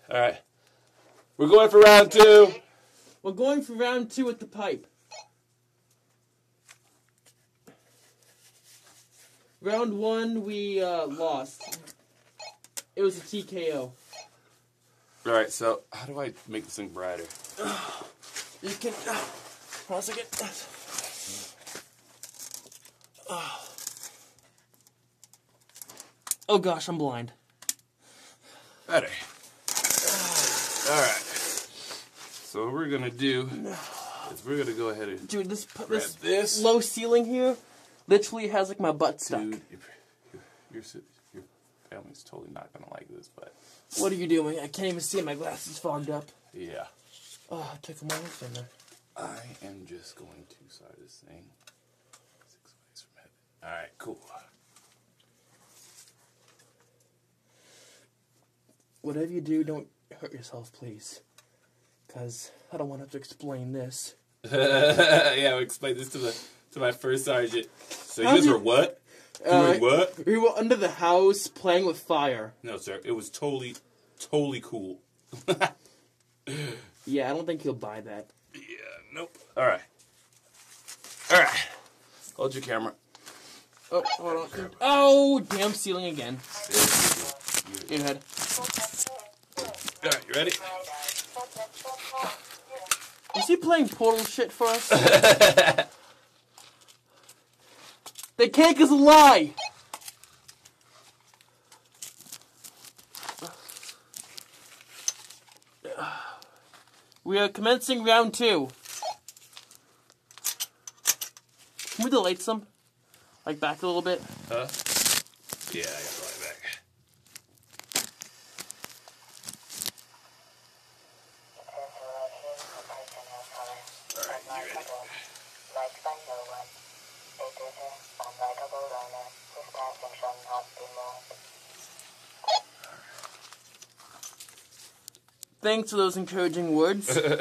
Alright. We're going for round 2. We're going for round 2 with the pipe. Round 1, we lost. It was a TKO. Alright, so how do I make this thing brighter? You can... hold on a second. Oh gosh, I'm blind. Better. Alright. So what we're gonna do is we're gonna go ahead and Dude, this this. low ceiling here literally has like my butt stuck. Dude, your family's totally not gonna like this, but What are you doing? I can't even see it. My glasses fogged up. yeah. Oh, I took them off in there. I am just going to side this thing 6 ways from heaven. Alright, cool. Whatever you do, don't hurt yourself, please. Because I don't want to have to explain this. Yeah, we explained this to my first sergeant. So you guys were what? Doing what? We were under the house playing with fire. No, sir. It was totally cool. Yeah, I don't think he'll buy that. Yeah, nope. Alright. Alright. Hold your camera. Oh, hold on. Oh, damn ceiling again. Go ahead. Alright, you ready? Is he playing Portal shit for us? The cake is a lie! We are commencing round 2. Can we delete some? Like back a little bit? Huh? Yeah, I got the light back. Alright, you ready? Thanks for those encouraging words. Alright,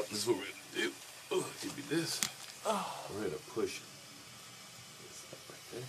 this is what we're gonna do. Oh, give me this. We're gonna push this up right there.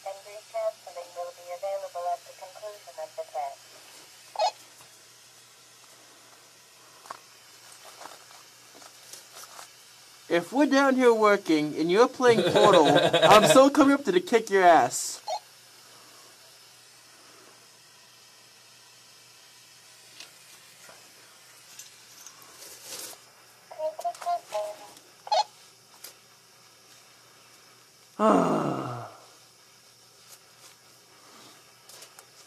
And recanceling will be available at the conclusion of the test. If we're down here working and you're playing Portal, I'm still coming up to kick your ass.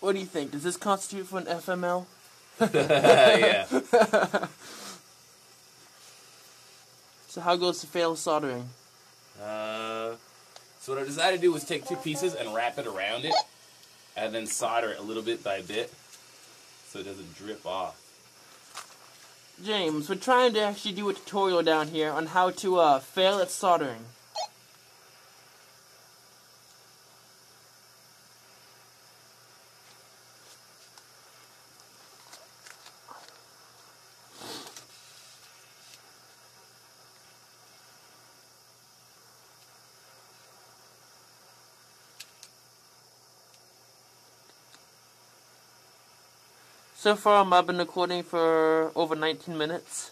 What do you think? Does this constitute for an FML? Yeah. So how goes the fail soldering? So what I decided to do was take 2 pieces and wrap it around it, and then solder it a little bit by bit, so it doesn't drip off. James, we're trying to actually do a tutorial down here on how to fail at soldering. So far, I've been recording for over 19 minutes.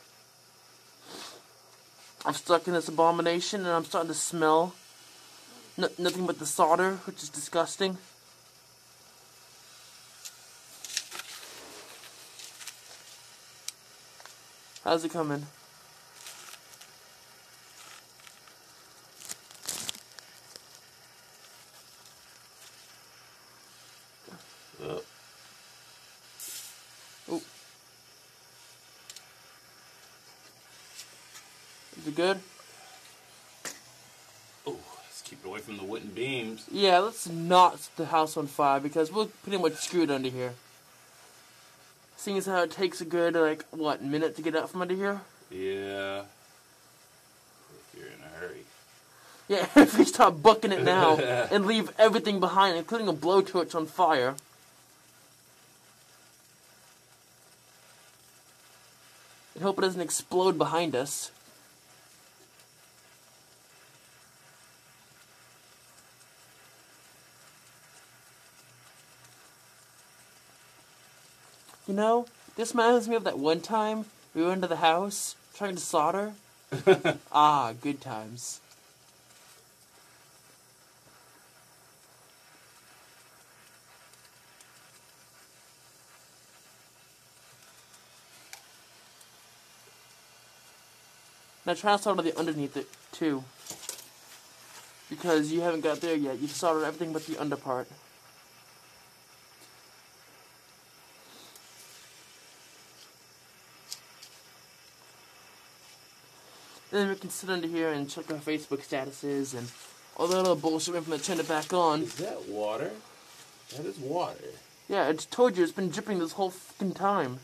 I'm stuck in this abomination, and I'm starting to smell nothing but the solder, which is disgusting. How's it coming? Oh. Is it good? away from the wooden beams. Yeah, let's not set the house on fire because we're pretty much screwed under here. Seeing as how it takes a good, like, what, minute to get out from under here? Yeah. If you're in a hurry. Yeah, if we start bucking it now and leave everything behind, including a blowtorch on fire. And hope it doesn't explode behind us. You know, this reminds me of that one time we went into the house trying to solder. Ah, good times. Now try to solder the underneath it, too. Because you haven't got there yet. You've soldered everything but the under part. Then we can sit under here and check our Facebook statuses and all that other bullshit we to turn it back on. Is that water? That is water. Yeah, I just told you it's been dripping this whole fucking time.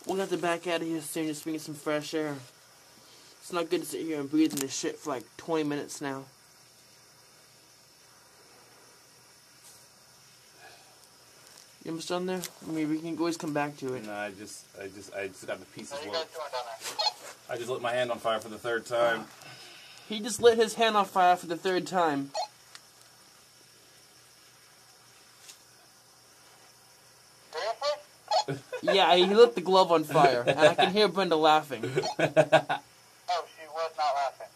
We'll have to back out of here soon just to get some fresh air. It's not good to sit here and breathe in this shit for like 20 minutes now. You almost done there? I mean, we can always come back to it. No, I just got the pieces. What are you guys doing down there? I just lit my hand on fire for the third time. He just lit his hand on fire for the third time. Seriously? Yeah, he lit the glove on fire, and I can hear Brenda laughing. Oh, she was not laughing.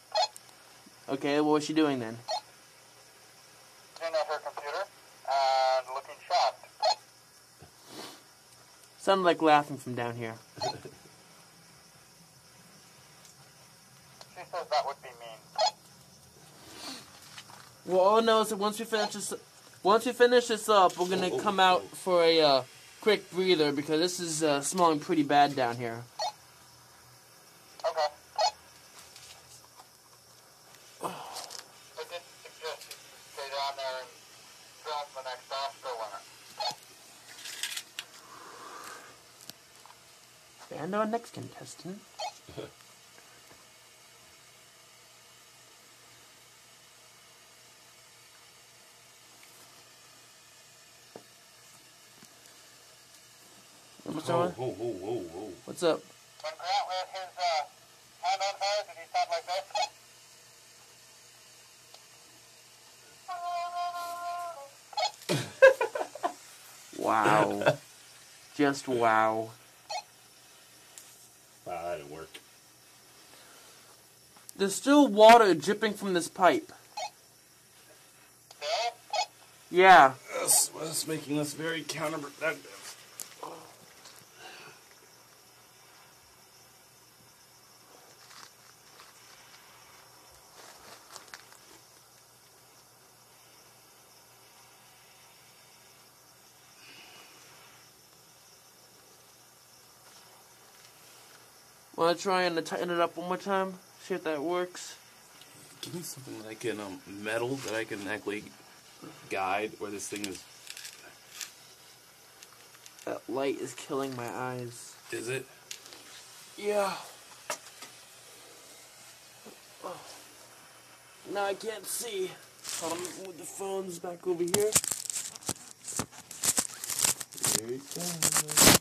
Okay, what was she doing then? Sitting at her computer and looking shocked. Sounded like laughing from down here. She says that would be mean. Well, all I know is that once we finish this up, we're gonna come out for a quick breather because this is smelling pretty bad down here. Okay. I did suggest you stay down there and film the next Oscar winner. And our next contestant. What's Whoa, up? whoa, whoa, whoa, whoa. What's up? When Grant lit his hand on fire, did he sound like this? Wow. Just wow. Wow, that didn't work. There's still water dripping from this pipe. Still? Yeah. That's making this very counterproductive. Wanna try and tighten it up one more time? See if that works. Give me something that I can metal that I can actually guide where this thing is. That light is killing my eyes. Is it? Yeah. Oh. Now I can't see. Hold on, move the phones back over here. There it goes.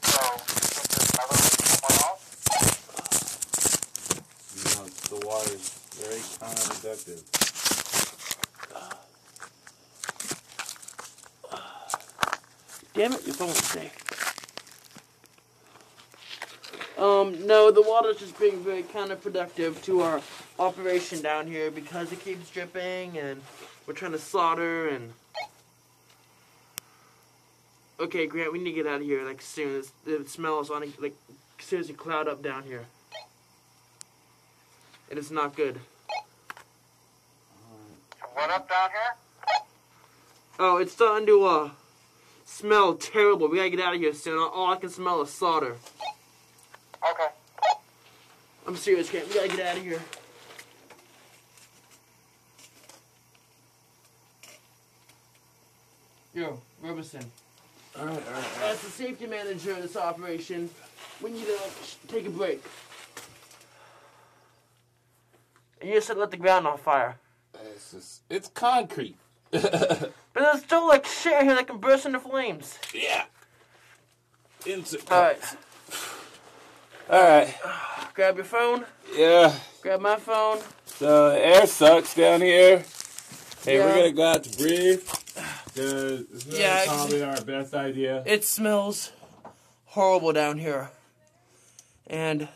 So, you think there's another leak somewhere else? No, the water's very counterproductive. Damn it, your phone won't stay. No, the water's just being very counterproductive to our operation down here because it keeps dripping, and we're trying to solder and. Okay, Grant, we need to get out of here like soon. The smell is on like seriously cloud up down here, and it's not good. What up down here? Oh, it's starting to smell terrible. We gotta get out of here soon. All I can smell is solder. Okay. I'm serious, Grant. We gotta get out of here. Yo, Roberson. Alright. As the safety manager of this operation, we need to take a break. And you just said let the ground on fire. It's concrete. But there's still like shit here that can burst into flames. Yeah. Alright. Grab your phone. Yeah. Grab my phone. So air sucks down here. Hey, Yeah. we're gonna go out to breathe. This is Yeah, probably our best idea. It smells horrible down here. And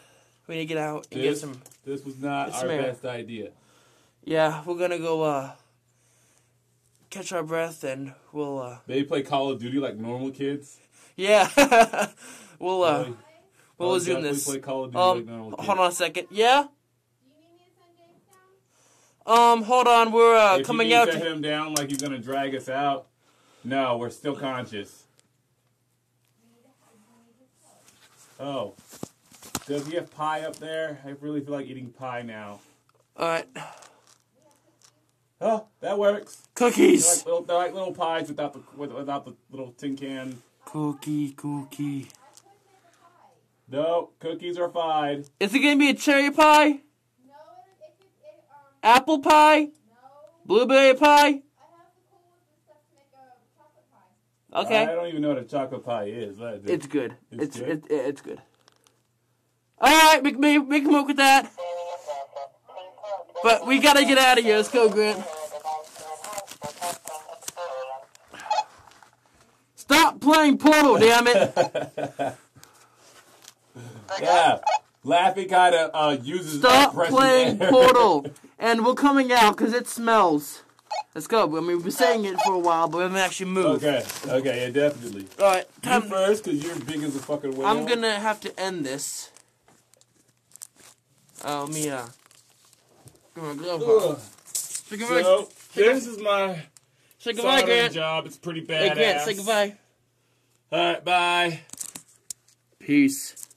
we need to get out and get some. This was not our air. best idea. Yeah, we're gonna go catch our breath and we'll Maybe play Call of Duty like normal kids. yeah. we'll I'll resume definitely this. play Call of Duty like normal kids. Hold on a second. Yeah? Hold on, we're If coming you out set him down like he's gonna drag us out, no, we're still conscious. Oh. Does he have pie up there? I really feel like eating pie now. Alright. Oh, that works. Cookies. They're like little pies without the little tin can. Cookie. No, cookies are fine. Is it gonna be a cherry pie? Apple pie? Blueberry pie? Okay. I don't even know what a chocolate pie is. It's good. It's good? It's good. Alright, we can work with that. But we gotta get out of here. Let's go, Grant. Stop playing Portal, damn it. Yeah. Laughing kind of uses Stop pressing playing air. Portal. And we're coming out because it smells. Let's go. I mean, we've been saying it for a while, but we haven't actually moved. Okay, yeah, definitely. Alright, You time. first, because you're big as a fucking whale. I'm gonna have to end this. Let me, Give me a glove. Ugh. Say goodbye. So, this is my Say goodbye, soldering Grant. job. It's pretty badass. Hey, Grant, say goodbye. Alright, bye. Peace.